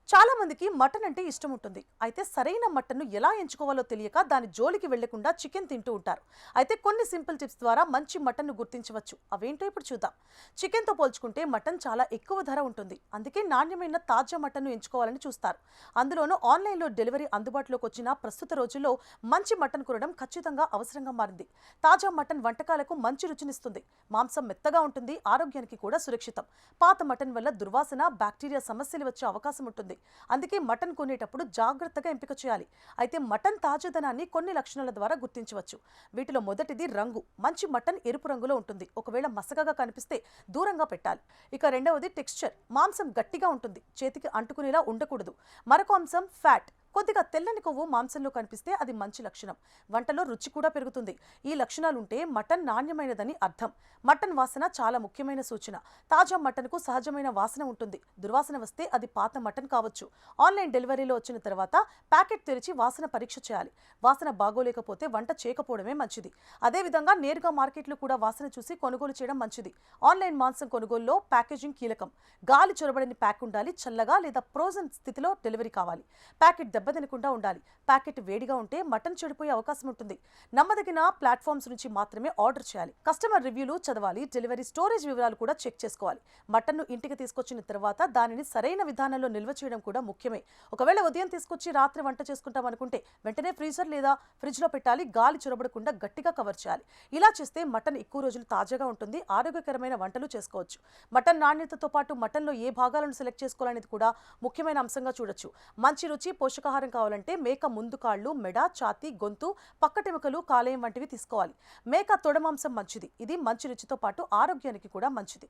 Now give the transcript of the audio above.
చాలా మందికి మటన్ అంటే ఇష్టం ఉంటుంది. అయితే సరైన మటన్ను ఎలా ఎంచుకోవాలో తెలియక దాని జోలికి వెళ్లకుండా చికెన్ తింటూ ఉంటారు. అయితే కొన్ని సింపుల్ టిప్స్ ద్వారా మంచి మటన్ను గుర్తించవచ్చు. అవేంటో ఇప్పుడు చూద్దాం. చికెన్తో పోల్చుకుంటే మటన్ చాలా ఎక్కువ ధర ఉంటుంది. అందుకే నాణ్యమైన తాజా మటన్ను ఎంచుకోవాలని చూస్తారు. అందులోనూ ఆన్లైన్లో డెలివరీ అందుబాటులోకి వచ్చిన ప్రస్తుత రోజుల్లో మంచి మటన్ కొనడం ఖచ్చితంగా అవసరంగా మారింది. తాజా మటన్ వంటకాలకు మంచి రుచినిస్తుంది. మాంసం మెత్తగా ఉంటుంది, ఆరోగ్యానికి కూడా సురక్షితం. పాత మటన్ వల్ల దుర్వాసన, బ్యాక్టీరియా సమస్యలు వచ్చే అవకాశం ఉంటుంది. అందుకే మటన్ కొనేటప్పుడు జాగ్రత్తగా ఎంపిక చేయాలి. అయితే మటన్ తాజాదనాన్ని కొన్ని లక్షణాల ద్వారా గుర్తించవచ్చు. వీటిలో మొదటిది రంగు. మంచి మటన్ ఎరుపు రంగులో ఉంటుంది. ఒకవేళ మసకగా కనిపిస్తే దూరంగా పెట్టాలి. ఇక రెండవది టెక్స్చర్. మాంసం గట్టిగా ఉంటుంది, చేతికి అంటుకునేలా ఉండకూడదు. మరొక అంశం ఫ్యాట్. కొద్దిగా తెల్లని కొవ్వు మాంసంలో కనిపిస్తే అది మంచి లక్షణం. వంటలో రుచి కూడా పెరుగుతుంది. ఈ లక్షణాలుంటే మటన్ నాణ్యమైనదని అర్థం. మటన్ వాసన చాలా ముఖ్యమైన సూచన. తాజా మటన్కు సహజమైన వాసన ఉంటుంది. దుర్వాసన వస్తే అది పాత మటన్ కావచ్చు. ఆన్లైన్ డెలివరీలో వచ్చిన తర్వాత ప్యాకెట్ తెరిచి వాసన పరీక్ష చేయాలి. వాసన బాగోలేకపోతే వంట చేయకపోవడమే మంచిది. అదేవిధంగా నేరుగా మార్కెట్లో కూడా వాసన చూసి కొనుగోలు చేయడం మంచిది. ఆన్లైన్ మాంసం కొనుగోలులో ప్యాకేజింగ్ కీలకం. గాలి చొరబడని ప్యాక్ ఉండాలి. చల్లగా లేదా ఫ్రోజన్ స్థితిలో డెలివరీ కావాలి. ప్యాకెట్ దెబ్బతినకుండా ఉండాలి. ప్యాకెట్ వేడిగా ఉంటే మటన్ చెడిపోయే అవకాశం ఉంటుంది. నమ్మదగిన ప్లాట్ఫామ్స్ నుంచి మాత్రమే ఆర్డర్ చేయాలి. కస్టమర్ రివ్యూలు చదవాలి. డెలివరీ స్టోరేజ్ వివరాలు కూడా చెక్ చేసుకోవాలి. మటన్ను ఇంటికి తీసుకొచ్చిన తర్వాత దానిని సరైన విధానంలో నిల్వ చేయడం కూడా ముఖ్యమే. ఒకవేళ ఉదయం తీసుకొచ్చి రాత్రి వంట చేసుకుంటాం అనుకుంటే వెంటనే ఫ్రీజర్ లేదా ఫ్రిడ్జ్లో పెట్టాలి. గాలి చొరబడకుండా గట్టిగా కవర్ చేయాలి. ఇలా చేస్తే మటన్ ఎక్కువ రోజులు తాజాగా ఉంటుంది. ఆరోగ్యకరమైన వంటలు చేసుకోవచ్చు. మటన్ నాణ్యతతో పాటు మటన్లో ఏ భాగాలను సెలెక్ట్ చేసుకోవాలనేది కూడా ముఖ్యమైన అంశంగా చూడొచ్చు. మంచి రుచి, పోషకాహారం కావాలంటే మేక ముందు కాళ్ళు, మెడ, ఛాతీ, గొంతు, పక్కటెముకలు, కాలేయం వంటివి తీసుకోవాలి. మేక తొడ మాంసం మంచిది. ఇది మంచి రుచితో పాటు ఆరోగ్యానికి కూడా మంచిది.